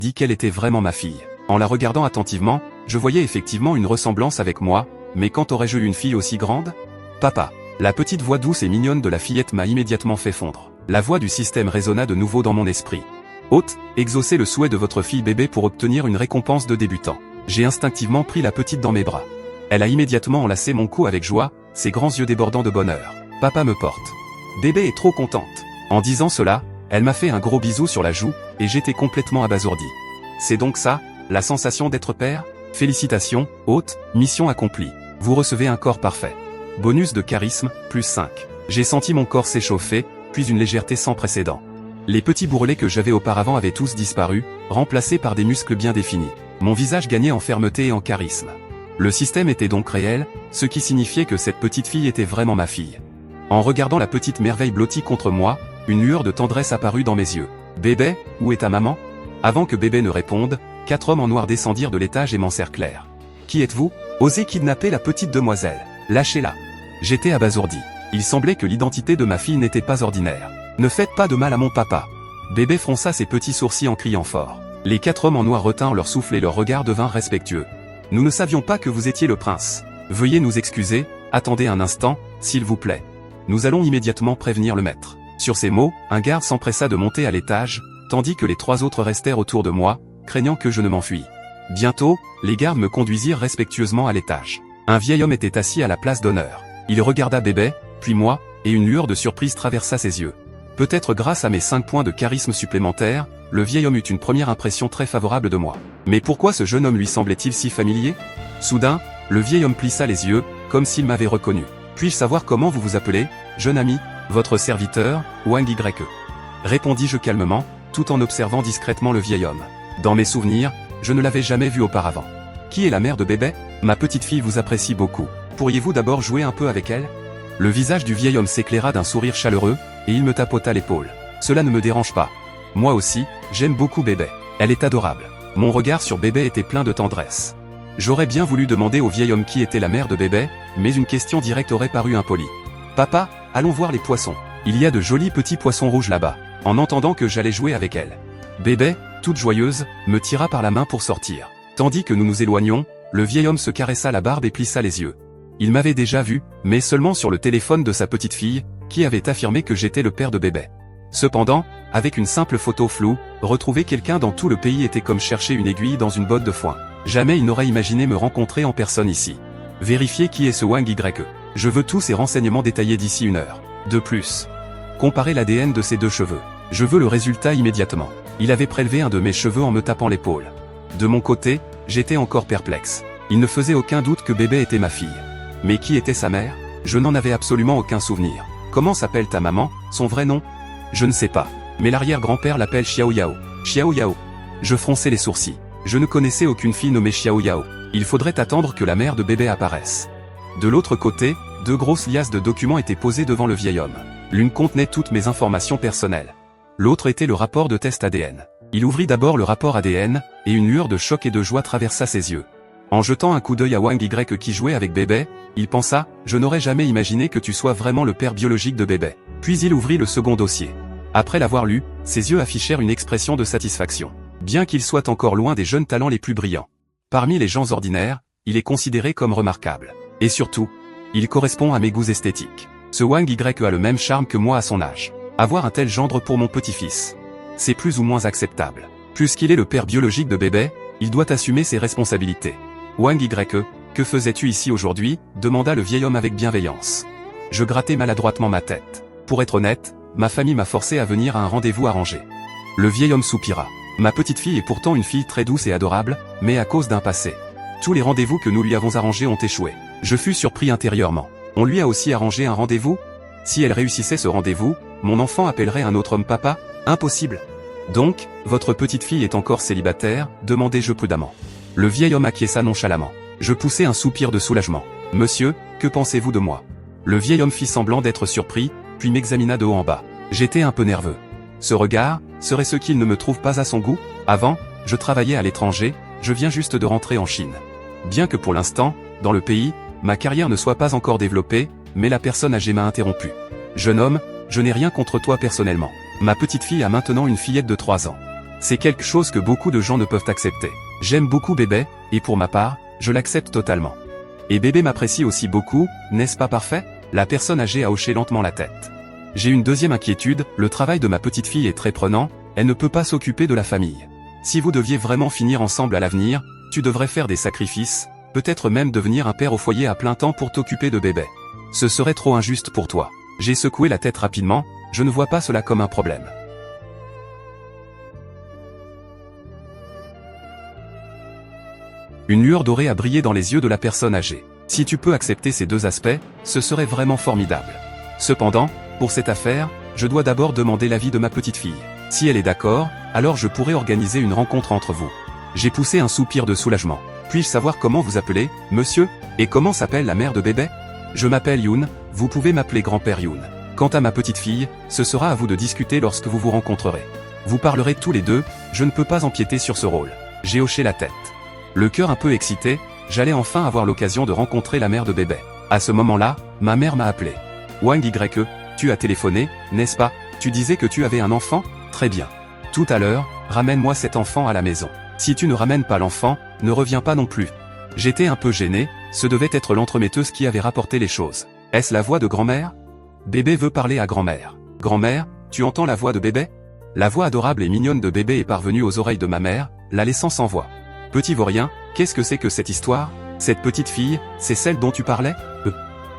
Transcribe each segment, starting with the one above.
dit qu'elle était vraiment ma fille. En la regardant attentivement, je voyais effectivement une ressemblance avec moi, mais quand aurais-je eu une fille aussi grande? Papa. La petite voix douce et mignonne de la fillette m'a immédiatement fait fondre. La voix du système résonna de nouveau dans mon esprit. Hôte, exaucez le souhait de votre fille bébé pour obtenir une récompense de débutant. J'ai instinctivement pris la petite dans mes bras. Elle a immédiatement enlacé mon cou avec joie, ses grands yeux débordant de bonheur. Papa me porte. Bébé est trop contente. En disant cela, elle m'a fait un gros bisou sur la joue, et j'étais complètement abasourdi. C'est donc ça, la sensation d'être père? Félicitations, hôte, mission accomplie. Vous recevez un corps parfait. Bonus de charisme, plus 5. J'ai senti mon corps s'échauffer, puis une légèreté sans précédent. Les petits bourrelets que j'avais auparavant avaient tous disparu, remplacés par des muscles bien définis. Mon visage gagnait en fermeté et en charisme. Le système était donc réel, ce qui signifiait que cette petite fille était vraiment ma fille. En regardant la petite merveille blottie contre moi, une lueur de tendresse apparut dans mes yeux. Bébé, où est ta maman? Avant que bébé ne réponde, 4 hommes en noir descendirent de l'étage et m'encerclèrent. Qui êtes-vous? Osez kidnapper la petite demoiselle. Lâchez-la. J'étais abasourdi. Il semblait que l'identité de ma fille n'était pas ordinaire. Ne faites pas de mal à mon papa. Bébé fronça ses petits sourcils en criant fort. Les 4 hommes en noir retinrent leur souffle et leur regard devint respectueux. Nous ne savions pas que vous étiez le prince. Veuillez nous excuser, attendez un instant, s'il vous plaît. Nous allons immédiatement prévenir le maître. Sur ces mots, un garde s'empressa de monter à l'étage, tandis que les 3 autres restèrent autour de moi, craignant que je ne m'enfuis. Bientôt, les gardes me conduisirent respectueusement à l'étage. Un vieil homme était assis à la place d'honneur. Il regarda bébé, puis moi, et une lueur de surprise traversa ses yeux. Peut-être grâce à mes 5 points de charisme supplémentaires, le vieil homme eut une première impression très favorable de moi. Mais pourquoi ce jeune homme lui semblait-il si familier? Soudain, le vieil homme plissa les yeux, comme s'il m'avait reconnu. Puis-je savoir comment vous vous appelez, jeune ami? Votre serviteur, Wang Y. Répondis-je calmement, tout en observant discrètement le vieil homme. Dans mes souvenirs, je ne l'avais jamais vu auparavant. Qui est la mère de bébé? Ma petite fille vous apprécie beaucoup. Pourriez-vous d'abord jouer un peu avec elle? Le visage du vieil homme s'éclaira d'un sourire chaleureux, et il me tapota l'épaule. Cela ne me dérange pas. Moi aussi, j'aime beaucoup bébé. Elle est adorable. Mon regard sur bébé était plein de tendresse. J'aurais bien voulu demander au vieil homme qui était la mère de bébé, mais une question directe aurait paru impolie. Papa, allons voir les poissons. Il y a de jolis petits poissons rouges là-bas. En entendant que j'allais jouer avec elle. Bébé, toute joyeuse, me tira par la main pour sortir. Tandis que nous nous éloignions, le vieil homme se caressa la barbe et plissa les yeux. Il m'avait déjà vu, mais seulement sur le téléphone de sa petite fille, qui avait affirmé que j'étais le père de bébé. Cependant, avec une simple photo floue, retrouver quelqu'un dans tout le pays était comme chercher une aiguille dans une botte de foin. Jamais il n'aurait imaginé me rencontrer en personne ici. Vérifiez qui est ce Wang Y. Je veux tous ces renseignements détaillés d'ici 1 heure. De plus, comparez l'ADN de ces 2 cheveux. Je veux le résultat immédiatement. Il avait prélevé un de mes cheveux en me tapant l'épaule. De mon côté, j'étais encore perplexe. Il ne faisait aucun doute que bébé était ma fille. Mais qui était sa mère? Je n'en avais absolument aucun souvenir. Comment s'appelle ta maman, son vrai nom? Je ne sais pas. Mais l'arrière-grand-père l'appelle Xiao Yao. Xiao Yao. Je fronçais les sourcils. Je ne connaissais aucune fille nommée Xiao Yao. Il faudrait attendre que la mère de bébé apparaisse. De l'autre côté, 2 grosses liasses de documents étaient posées devant le vieil homme. L'une contenait toutes mes informations personnelles. L'autre était le rapport de test ADN. Il ouvrit d'abord le rapport ADN, et une lueur de choc et de joie traversa ses yeux. En jetant un coup d'œil à Wang Y qui jouait avec bébé, il pensa, je n'aurais jamais imaginé que tu sois vraiment le père biologique de bébé. Puis il ouvrit le second dossier. Après l'avoir lu, ses yeux affichèrent une expression de satisfaction. Bien qu'il soit encore loin des jeunes talents les plus brillants. Parmi les gens ordinaires, il est considéré comme remarquable. Et surtout, il correspond à mes goûts esthétiques. Ce Wang Y a le même charme que moi à son âge. Avoir un tel gendre pour mon petit-fils, c'est plus ou moins acceptable. Puisqu'il est le père biologique de bébé, il doit assumer ses responsabilités. Wang Y, que faisais-tu ici aujourd'hui? Demanda le vieil homme avec bienveillance. Je grattais maladroitement ma tête. Pour être honnête, ma famille m'a forcé à venir à un rendez-vous arrangé. Le vieil homme soupira. Ma petite fille est pourtant une fille très douce et adorable, mais à cause d'un passé. Tous les rendez-vous que nous lui avons arrangés ont échoué. Je fus surpris intérieurement. On lui a aussi arrangé un rendez-vous? Si elle réussissait ce rendez-vous, mon enfant appellerait un autre homme papa? Impossible. Donc, votre petite fille est encore célibataire? Demandai-je prudemment. Le vieil homme acquiesça nonchalamment. Je poussai un soupir de soulagement. Monsieur, que pensez-vous de moi? Le vieil homme fit semblant d'être surpris, puis m'examina de haut en bas. J'étais un peu nerveux. Ce regard, serait ce qu'il ne me trouve pas à son goût? Avant, je travaillais à l'étranger, je viens juste de rentrer en Chine. Bien que pour l'instant, dans le pays, ma carrière ne soit pas encore développée, mais la personne âgée m'a interrompu. Jeune homme, je n'ai rien contre toi personnellement. Ma petite fille a maintenant une fillette de 3 ans. C'est quelque chose que beaucoup de gens ne peuvent accepter. J'aime beaucoup bébé, et pour ma part, je l'accepte totalement. Et bébé m'apprécie aussi beaucoup, n'est-ce pas parfait? La personne âgée a hoché lentement la tête. J'ai une deuxième inquiétude, le travail de ma petite fille est très prenant, elle ne peut pas s'occuper de la famille. Si vous deviez vraiment finir ensemble à l'avenir, tu devrais faire des sacrifices, peut-être même devenir un père au foyer à plein temps pour t'occuper de bébé. Ce serait trop injuste pour toi. J'ai secoué la tête rapidement, je ne vois pas cela comme un problème. Une lueur dorée a brillé dans les yeux de la personne âgée. Si tu peux accepter ces deux aspects, ce serait vraiment formidable. Cependant, pour cette affaire, je dois d'abord demander l'avis de ma petite fille. Si elle est d'accord, alors je pourrais organiser une rencontre entre vous. J'ai poussé un soupir de soulagement. Puis-je savoir comment vous appelez, monsieur? Et comment s'appelle la mère de bébé? Je m'appelle Yoon, vous pouvez m'appeler grand-père Yoon. Quant à ma petite fille, ce sera à vous de discuter lorsque vous vous rencontrerez. Vous parlerez tous les deux, je ne peux pas empiéter sur ce rôle. J'ai hoché la tête. Le cœur un peu excité, j'allais enfin avoir l'occasion de rencontrer la mère de bébé. À ce moment-là, ma mère m'a appelé. Wang YE, tu as téléphoné, n'est-ce pas? Tu disais que tu avais un enfant? Très bien. Tout à l'heure, ramène-moi cet enfant à la maison. Si tu ne ramènes pas l'enfant, ne reviens pas non plus. J'étais un peu gêné, ce devait être l'entremetteuse qui avait rapporté les choses. Est-ce la voix de grand-mère? Bébé veut parler à grand-mère. Grand-mère, tu entends la voix de bébé? La voix adorable et mignonne de bébé est parvenue aux oreilles de ma mère, la laissant sans voix. Petit vaurien, qu'est-ce que c'est que cette histoire? Cette petite fille, c'est celle dont tu parlais?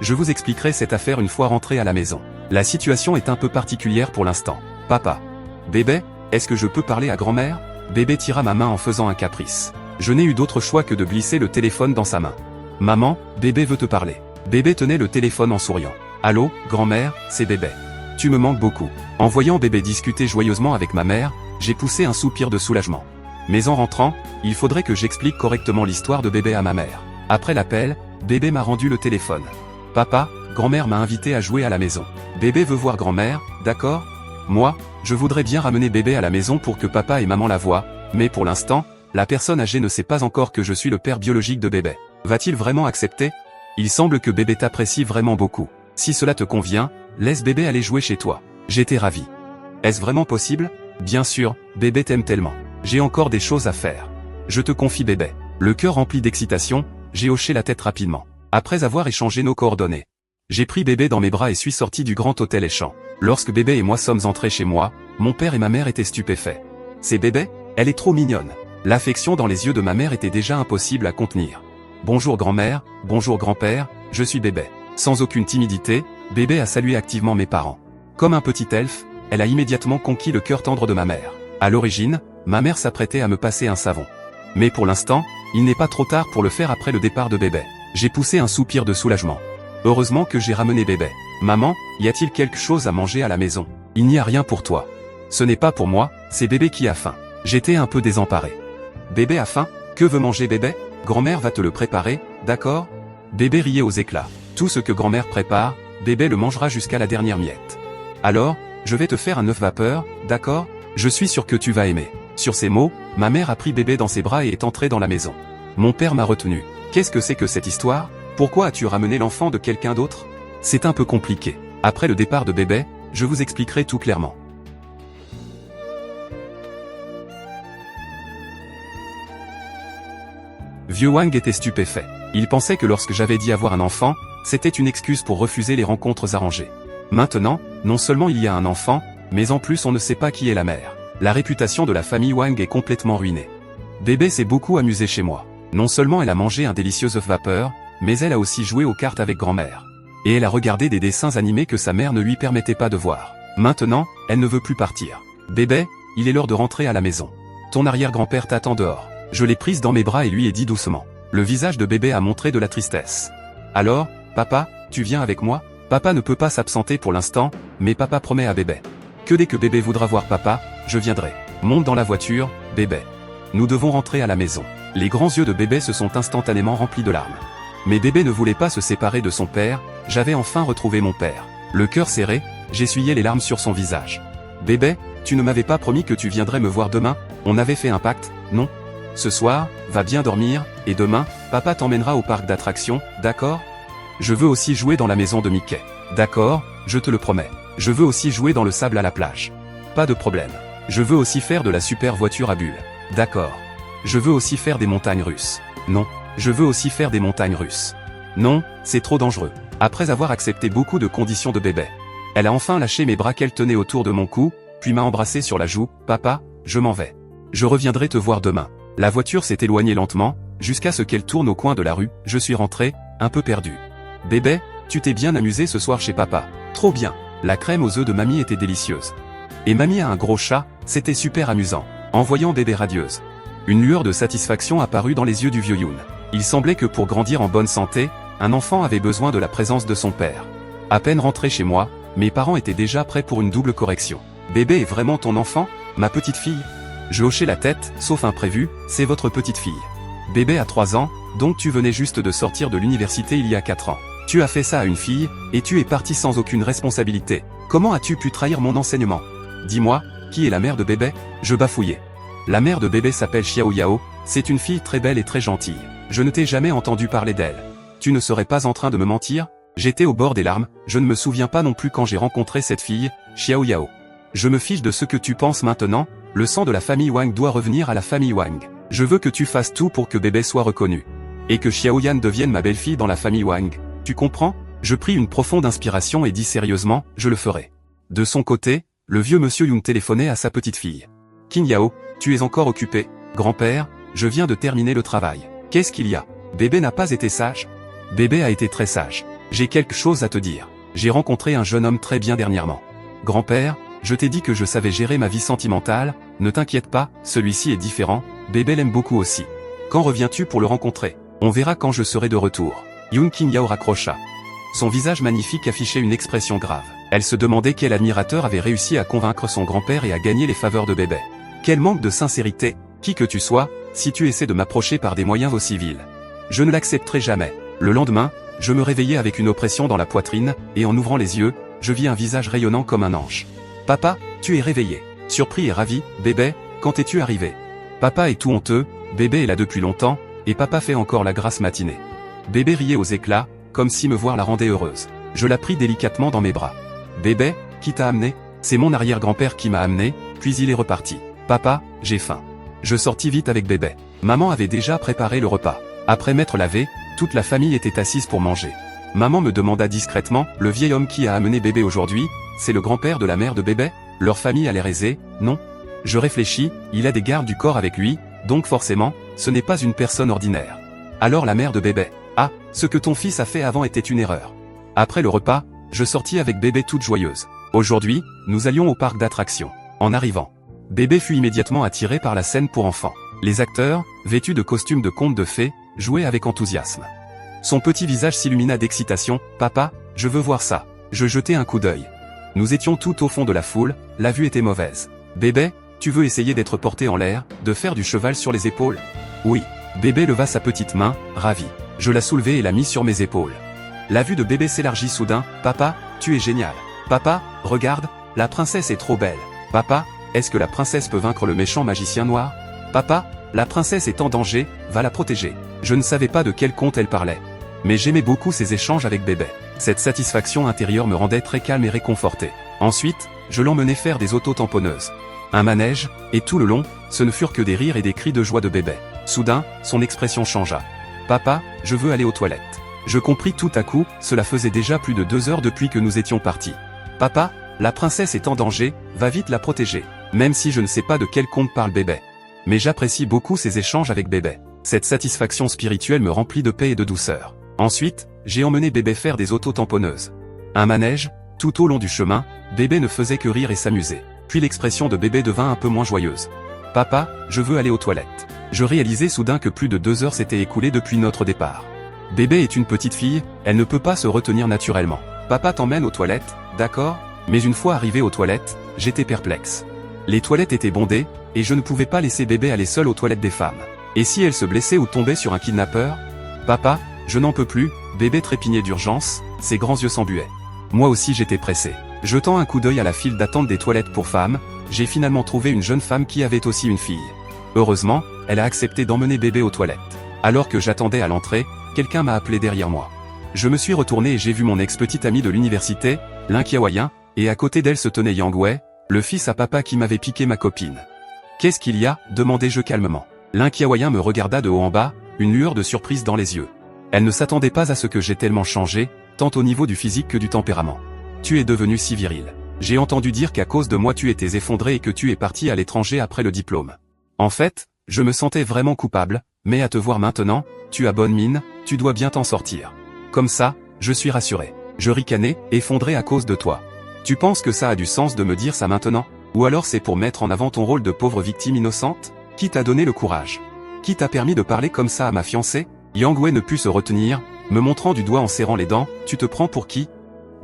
Je vous expliquerai cette affaire une fois rentré à la maison. La situation est un peu particulière pour l'instant. Papa. Bébé, est-ce que je peux parler à grand-mère? Bébé tira ma main en faisant un caprice. Je n'ai eu d'autre choix que de glisser le téléphone dans sa main. Maman, bébé veut te parler. Bébé tenait le téléphone en souriant. Allô, grand-mère, c'est bébé. Tu me manques beaucoup. En voyant bébé discuter joyeusement avec ma mère, j'ai poussé un soupir de soulagement. Mais en rentrant, il faudrait que j'explique correctement l'histoire de bébé à ma mère. Après l'appel, bébé m'a rendu le téléphone. Papa, grand-mère m'a invité à jouer à la maison. Bébé veut voir grand-mère, d'accord? Moi, je voudrais bien ramener bébé à la maison pour que papa et maman la voient, mais pour l'instant, la personne âgée ne sait pas encore que je suis le père biologique de bébé. Va-t-il vraiment accepter? Il semble que bébé t'apprécie vraiment beaucoup. Si cela te convient, laisse bébé aller jouer chez toi. J'étais ravi. Est-ce vraiment possible? Bien sûr, bébé t'aime tellement. J'ai encore des choses à faire. Je te confie bébé. Le cœur rempli d'excitation, j'ai hoché la tête rapidement. Après avoir échangé nos coordonnées, j'ai pris bébé dans mes bras et suis sorti du grand hôtel Échamp. Lorsque bébé et moi sommes entrés chez moi, mon père et ma mère étaient stupéfaits. C'est bébé? Elle est trop mignonne. L'affection dans les yeux de ma mère était déjà impossible à contenir. Bonjour grand-mère, bonjour grand-père, je suis bébé. Sans aucune timidité, bébé a salué activement mes parents. Comme un petit elfe, elle a immédiatement conquis le cœur tendre de ma mère. À l'origine, ma mère s'apprêtait à me passer un savon. Mais pour l'instant, il n'est pas trop tard pour le faire après le départ de bébé. J'ai poussé un soupir de soulagement. Heureusement que j'ai ramené bébé. Maman, y a-t-il quelque chose à manger à la maison? Il n'y a rien pour toi. Ce n'est pas pour moi, c'est bébé qui a faim. J'étais un peu désemparé. Bébé a faim? Que veut manger bébé? Grand-mère va te le préparer, d'accord? Bébé riait aux éclats. Tout ce que grand-mère prépare, bébé le mangera jusqu'à la dernière miette. Alors, je vais te faire un œuf vapeur, d'accord? Je suis sûr que tu vas aimer. Sur ces mots, ma mère a pris bébé dans ses bras et est entrée dans la maison. Mon père m'a retenu. Qu'est-ce que c'est que cette histoire? Pourquoi as-tu ramené l'enfant de quelqu'un d'autre? C'est un peu compliqué. Après le départ de bébé, je vous expliquerai tout clairement. Vieux Wang était stupéfait. Il pensait que lorsque j'avais dit avoir un enfant, c'était une excuse pour refuser les rencontres arrangées. Maintenant, non seulement il y a un enfant, mais en plus on ne sait pas qui est la mère. La réputation de la famille Wang est complètement ruinée. Bébé s'est beaucoup amusée chez moi. Non seulement elle a mangé un délicieux œuf vapeur, mais elle a aussi joué aux cartes avec grand-mère. Et elle a regardé des dessins animés que sa mère ne lui permettait pas de voir. Maintenant, elle ne veut plus partir. Bébé, il est l'heure de rentrer à la maison. Ton arrière-grand-père t'attend dehors. Je l'ai prise dans mes bras et lui ai dit doucement. Le visage de bébé a montré de la tristesse. Alors, papa, tu viens avec moi? Papa ne peut pas s'absenter pour l'instant, mais papa promet à bébé que dès que bébé voudra voir papa, je viendrai. Monte dans la voiture, bébé. Nous devons rentrer à la maison. Les grands yeux de bébé se sont instantanément remplis de larmes. Mais bébé ne voulait pas se séparer de son père, j'avais enfin retrouvé mon père. Le cœur serré, j'essuyais les larmes sur son visage. Bébé, tu ne m'avais pas promis que tu viendrais me voir demain? On avait fait un pacte, non? Ce soir, va bien dormir, et demain, papa t'emmènera au parc d'attractions, d'accord? Je veux aussi jouer dans la maison de Mickey. D'accord, je te le promets. Je veux aussi jouer dans le sable à la plage. Pas de problème. Je veux aussi faire de la super voiture à bulles. D'accord. Je veux aussi faire des montagnes russes. Non. Je veux aussi faire des montagnes russes. Non, c'est trop dangereux. Après avoir accepté beaucoup de conditions de bébé, elle a enfin lâché mes bras qu'elle tenait autour de mon cou, puis m'a embrassé sur la joue. Papa, je m'en vais. Je reviendrai te voir demain. La voiture s'est éloignée lentement, jusqu'à ce qu'elle tourne au coin de la rue. Je suis rentré, un peu perdu. Bébé, tu t'es bien amusé ce soir chez papa. Trop bien. La crème aux œufs de mamie était délicieuse. Et mamie a un gros chat, c'était super amusant. En voyant bébé radieuse, une lueur de satisfaction apparut dans les yeux du vieux Yoon. Il semblait que pour grandir en bonne santé, un enfant avait besoin de la présence de son père. À peine rentré chez moi, mes parents étaient déjà prêts pour une double correction. Bébé est vraiment ton enfant, ma petite fille? Je hochai la tête, sauf imprévu, c'est votre petite fille. Bébé a 3 ans, donc tu venais juste de sortir de l'université il y a 4 ans. Tu as fait ça à une fille, et tu es parti sans aucune responsabilité. Comment as-tu pu trahir mon enseignement? Dis-moi, qui est la mère de bébé? Je bafouillais. La mère de bébé s'appelle Xiao Yao, c'est une fille très belle et très gentille. Je ne t'ai jamais entendu parler d'elle. Tu ne serais pas en train de me mentir? J'étais au bord des larmes, je ne me souviens pas non plus quand j'ai rencontré cette fille, Xiao Yao. Je me fiche de ce que tu penses maintenant, le sang de la famille Wang doit revenir à la famille Wang. Je veux que tu fasses tout pour que bébé soit reconnu. Et que Xiao Yan devienne ma belle-fille dans la famille Wang. Tu comprends? Je pris une profonde inspiration et dis sérieusement, je le ferai. De son côté, le vieux monsieur Yoon téléphonait à sa petite fille. Qin Yao, tu es encore occupé? Grand-père, je viens de terminer le travail. Qu'est-ce qu'il y a? Bébé n'a pas été sage? Bébé a été très sage. J'ai quelque chose à te dire. J'ai rencontré un jeune homme très bien dernièrement. Grand-père, je t'ai dit que je savais gérer ma vie sentimentale, ne t'inquiète pas, celui-ci est différent, bébé l'aime beaucoup aussi. Quand reviens-tu pour le rencontrer? On verra quand je serai de retour. Yoon Qin Yao raccrocha. Son visage magnifique affichait une expression grave. Elle se demandait quel admirateur avait réussi à convaincre son grand-père et à gagner les faveurs de bébé. Quel manque de sincérité, qui que tu sois, si tu essaies de m'approcher par des moyens aussi vils. Je ne l'accepterai jamais. Le lendemain, je me réveillai avec une oppression dans la poitrine, et en ouvrant les yeux, je vis un visage rayonnant comme un ange. Papa, tu es réveillé. Surpris et ravi, bébé, quand es-tu arrivé? Papa est tout honteux, bébé est là depuis longtemps, et papa fait encore la grasse matinée. Bébé riait aux éclats, comme si me voir la rendait heureuse. Je la pris délicatement dans mes bras. Bébé, qui t'a amené? C'est mon arrière-grand-père qui m'a amené, puis il est reparti. Papa, j'ai faim. Je sortis vite avec bébé. Maman avait déjà préparé le repas. Après m'être lavé, toute la famille était assise pour manger. Maman me demanda discrètement, le vieil homme qui a amené bébé aujourd'hui, c'est le grand-père de la mère de bébé? Leur famille a l'air aisée, non? Je réfléchis, il a des gardes du corps avec lui, donc forcément, ce n'est pas une personne ordinaire. Alors la mère de bébé. Ah, ce que ton fils a fait avant était une erreur. Après le repas, je sortis avec bébé toute joyeuse. Aujourd'hui, nous allions au parc d'attractions. En arrivant, bébé fut immédiatement attiré par la scène pour enfants. Les acteurs, vêtus de costumes de contes de fées, jouaient avec enthousiasme. Son petit visage s'illumina d'excitation. Papa, je veux voir ça. Je jetai un coup d'œil. Nous étions tout au fond de la foule, la vue était mauvaise. Bébé, tu veux essayer d'être porté en l'air, de faire du cheval sur les épaules? Oui. Bébé leva sa petite main, ravi. Je la soulevai et la mis sur mes épaules. La vue de bébé s'élargit soudain. Papa, tu es génial. Papa, regarde, la princesse est trop belle. Papa, est-ce que la princesse peut vaincre le méchant magicien noir? Papa, la princesse est en danger, va la protéger. Je ne savais pas de quel conte elle parlait. Mais j'aimais beaucoup ces échanges avec bébé. Cette satisfaction intérieure me rendait très calme et réconforté. Ensuite, je l'emmenai faire des auto-tamponneuses. Un manège, et tout le long, ce ne furent que des rires et des cris de joie de bébé. Soudain, son expression changea. Papa, je veux aller aux toilettes. Je compris tout à coup, cela faisait déjà plus de 2 heures depuis que nous étions partis. Papa, la princesse est en danger, va vite la protéger. Même si je ne sais pas de quel conte parle bébé. Mais j'apprécie beaucoup ces échanges avec bébé. Cette satisfaction spirituelle me remplit de paix et de douceur. Ensuite, j'ai emmené bébé faire des auto-tamponneuses. Un manège, tout au long du chemin, bébé ne faisait que rire et s'amuser. Puis l'expression de bébé devint un peu moins joyeuse. Papa, je veux aller aux toilettes. Je réalisai soudain que plus de 2 heures s'étaient écoulées depuis notre départ. Bébé est une petite fille, elle ne peut pas se retenir naturellement. Papa t'emmène aux toilettes, d'accord? Mais une fois arrivé aux toilettes, j'étais perplexe. Les toilettes étaient bondées, et je ne pouvais pas laisser bébé aller seul aux toilettes des femmes. Et si elle se blessait ou tombait sur un kidnappeur? Papa, je n'en peux plus, bébé trépignait d'urgence, ses grands yeux s'embuaient. Moi aussi j'étais pressé. Jetant un coup d'œil à la file d'attente des toilettes pour femmes, j'ai finalement trouvé une jeune femme qui avait aussi une fille. Heureusement, elle a accepté d'emmener bébé aux toilettes. Alors que j'attendais à l'entrée, quelqu'un m'a appelé derrière moi. Je me suis retourné et j'ai vu mon ex-petite amie de l'université, Lin Qiaoyan, et à côté d'elle se tenait Yang Wei, Le fils à papa qui m'avait piqué ma copine. Qu'est-ce qu'il y a? Demandai-je calmement. L'Inkiawayen me regarda de haut en bas, une lueur de surprise dans les yeux. Elle ne s'attendait pas à ce que j'aie tellement changé, tant au niveau du physique que du tempérament. Tu es devenu si viril. J'ai entendu dire qu'à cause de moi tu étais effondré et que tu es parti à l'étranger après le diplôme. En fait, je me sentais vraiment coupable, mais à te voir maintenant, tu as bonne mine, tu dois bien t'en sortir. Comme ça, je suis rassuré. Je ricanais, effondré à cause de toi. Tu penses que ça a du sens de me dire ça maintenant? Ou alors c'est pour mettre en avant ton rôle de pauvre victime innocente? Qui t'a donné le courage? Qui t'a permis de parler comme ça à ma fiancée? Yang Wei ne put se retenir, me montrant du doigt en serrant les dents. Tu te prends pour qui?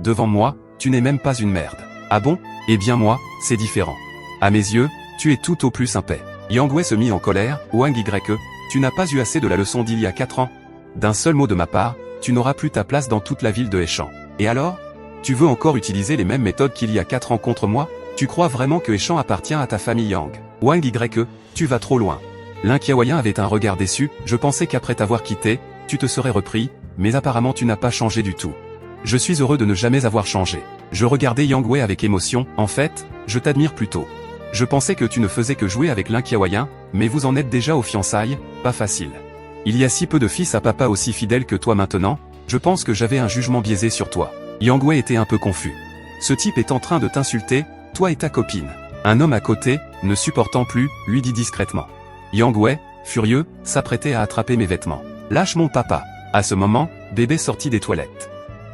Devant moi, tu n'es même pas une merde. Ah bon? Eh bien moi, c'est différent. À mes yeux, tu es tout au plus un paix. Yang Wei se mit en colère. Wang Ye, tu n'as pas eu assez de la leçon d'il y a 4 ans? D'un seul mot de ma part, tu n'auras plus ta place dans toute la ville de Heshan. Et alors? Tu veux encore utiliser les mêmes méthodes qu'il y a 4 ans contre moi? Tu crois vraiment que Heshan appartient à ta famille Yang? Wang Ye, tu vas trop loin. L'Inkiawayen avait un regard déçu. Je pensais qu'après t'avoir quitté, tu te serais repris, mais apparemment tu n'as pas changé du tout. Je suis heureux de ne jamais avoir changé. Je regardais Yang Wei avec émotion. En fait, je t'admire plutôt. Je pensais que tu ne faisais que jouer avec l'Inkiawayen, mais vous en êtes déjà aux fiançailles, pas facile. Il y a si peu de fils à papa aussi fidèles que toi maintenant, je pense que j'avais un jugement biaisé sur toi. Yang Wei était un peu confus. Ce type est en train de t'insulter, toi et ta copine. Un homme à côté, ne supportant plus, lui dit discrètement. Yang Wei, furieux, s'apprêtait à attraper mes vêtements. Lâche mon papa. À ce moment, bébé sortit des toilettes.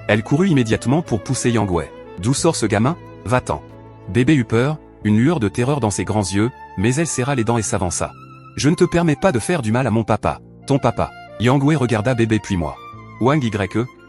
Elle courut immédiatement pour pousser Yang Wei. D'où sort ce gamin? Va-t'en. Bébé eut peur, une lueur de terreur dans ses grands yeux, mais elle serra les dents et s'avança. Je ne te permets pas de faire du mal à mon papa, ton papa. Yang Wei regarda bébé puis moi. Wang Ye,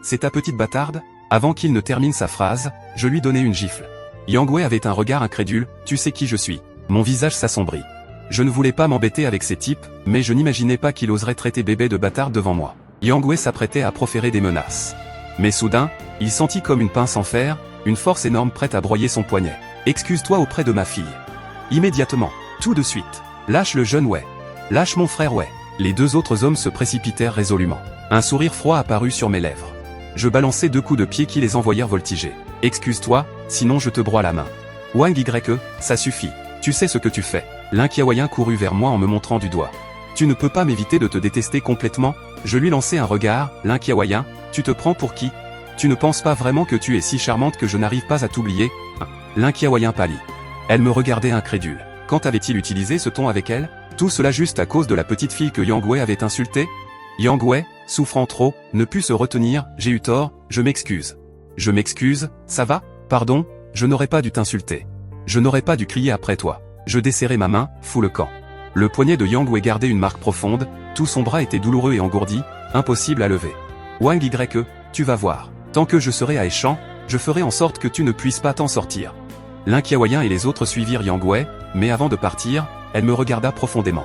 c'est ta petite bâtarde? Avant qu'il ne termine sa phrase, je lui donnai une gifle. Yang Wei avait un regard incrédule. Tu sais qui je suis? Mon visage s'assombrit. Je ne voulais pas m'embêter avec ces types, mais je n'imaginais pas qu'il oserait traiter bébé de bâtard devant moi. Yang Wei s'apprêtait à proférer des menaces. Mais soudain, il sentit comme une pince en fer, une force énorme prête à broyer son poignet. Excuse-toi auprès de ma fille. Immédiatement, tout de suite. Lâche le jeune Wei. Lâche mon frère Wei. Les 2 autres hommes se précipitèrent résolument. Un sourire froid apparut sur mes lèvres. Je balançai 2 coups de pied qui les envoyèrent voltiger. Excuse-toi, sinon je te broie la main. Wang Ye, ça suffit. Tu sais ce que tu fais. L'Inkiawayen courut vers moi en me montrant du doigt. Tu ne peux pas m'éviter de te détester complètement? Je lui lançai un regard. L'Inkiawayen, tu te prends pour qui? Tu ne penses pas vraiment que tu es si charmante que je n'arrive pas à t'oublier? L'Inkiawayen pâlit. Elle me regardait incrédule. Quand avait-il utilisé ce ton avec elle? Tout cela juste à cause de la petite fille que Yang Wei avait insultée? Yang Wei, souffrant trop, ne put se retenir. J'ai eu tort, je m'excuse. Je m'excuse, ça va? Pardon, je n'aurais pas dû t'insulter. Je n'aurais pas dû crier après toi. Je desserrai ma main, fous le camp. Le poignet de Yang Wei gardait une marque profonde, tout son bras était douloureux et engourdi, impossible à lever. Wang Ye, tu vas voir. Tant que je serai à Heshan, je ferai en sorte que tu ne puisses pas t'en sortir. L'Inkiawayen et les autres suivirent Yang Wei, mais avant de partir, elle me regarda profondément.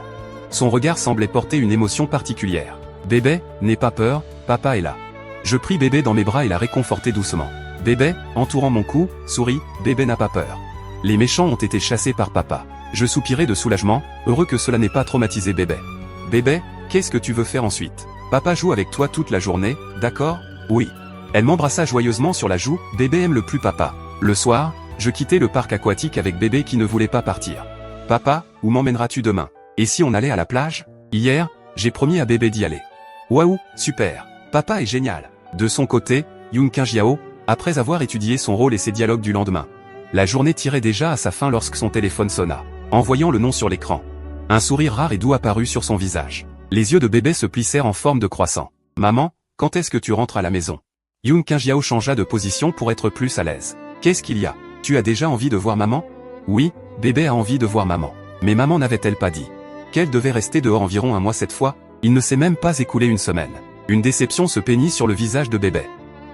Son regard semblait porter une émotion particulière. Bébé, n'aie pas peur, papa est là. Je pris bébé dans mes bras et la réconfortai doucement. Bébé, entourant mon cou, sourit, bébé n'a pas peur. Les méchants ont été chassés par papa. Je soupirai de soulagement, heureux que cela n'ait pas traumatisé bébé. Bébé, qu'est-ce que tu veux faire ensuite? Papa joue avec toi toute la journée, d'accord? Oui. Elle m'embrassa joyeusement sur la joue. Bébé aime le plus papa. Le soir, je quittai le parc aquatique avec bébé qui ne voulait pas partir. Papa, où m'emmèneras-tu demain? Et si on allait à la plage? Hier, j'ai promis à bébé d'y aller. Waouh, super. Papa est génial. De son côté, Yun Qingjiao, après avoir étudié son rôle et ses dialogues du lendemain. La journée tirait déjà à sa fin lorsque son téléphone sonna. En voyant le nom sur l'écran, un sourire rare et doux apparut sur son visage. Les yeux de bébé se plissèrent en forme de croissant. Maman, quand est-ce que tu rentres à la maison? Yun Qingjiao changea de position pour être plus à l'aise. Qu'est-ce qu'il y a? Tu as déjà envie de voir maman? Oui, bébé a envie de voir maman. Mais maman n'avait-elle pas dit qu'elle devait rester dehors environ 1 mois cette fois? Il ne s'est même pas écoulé une semaine. Une déception se peignit sur le visage de bébé.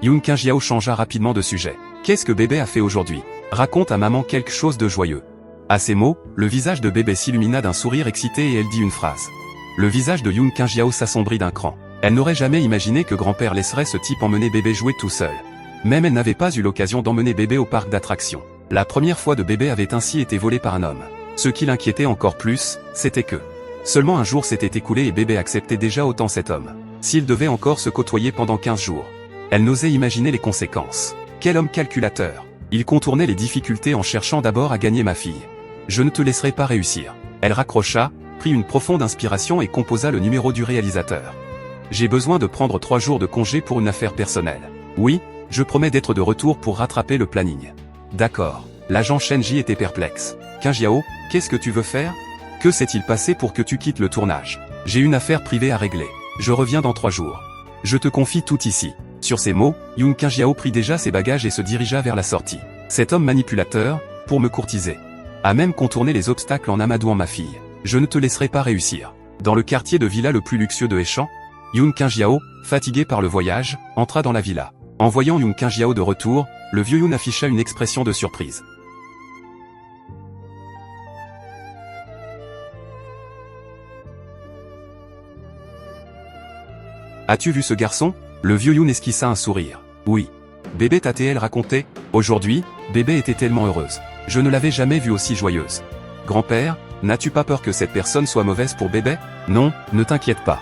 Yun Qingjiao changea rapidement de sujet. Qu'est-ce que bébé a fait aujourd'hui? Raconte à maman quelque chose de joyeux. À ces mots, le visage de bébé s'illumina d'un sourire excité et elle dit une phrase. Le visage de Yun Qingjiao s'assombrit d'un cran. Elle n'aurait jamais imaginé que grand-père laisserait ce type emmener bébé jouer tout seul. Même elle n'avait pas eu l'occasion d'emmener bébé au parc d'attractions. La première fois de bébé avait ainsi été volée par un homme. Ce qui l'inquiétait encore plus, c'était que seulement un jour s'était écoulé et bébé acceptait déjà autant cet homme. S'il devait encore se côtoyer pendant 15 jours. Elle n'osait imaginer les conséquences. Quel homme calculateur. Il contournait les difficultés en cherchant d'abord à gagner ma fille. Je ne te laisserai pas réussir. Elle raccrocha, prit une profonde inspiration et composa le numéro du réalisateur. J'ai besoin de prendre 3 jours de congé pour une affaire personnelle. Oui, je promets d'être de retour pour rattraper le planning. D'accord. L'agent Shenji était perplexe. Qingjiao, qu'est-ce que tu veux faire? Que s'est-il passé pour que tu quittes le tournage? J'ai une affaire privée à régler. Je reviens dans 3 jours. Je te confie tout ici. Sur ces mots, Yoon Qingjiao prit déjà ses bagages et se dirigea vers la sortie. Cet homme manipulateur, pour me courtiser, a même contourné les obstacles en amadouant ma fille. Je ne te laisserai pas réussir. Dans le quartier de villa le plus luxueux de Heshan, Yoon Qingjiao, fatigué par le voyage, entra dans la villa. En voyant Yoon Qingjiao de retour, le vieux Yoon afficha une expression de surprise. As-tu vu ce garçon? Le vieux Yoon esquissa un sourire. Oui. Bébé Tatel racontait, aujourd'hui, bébé était tellement heureuse. Je ne l'avais jamais vue aussi joyeuse. Grand-père, n'as-tu pas peur que cette personne soit mauvaise pour bébé? Non, ne t'inquiète pas.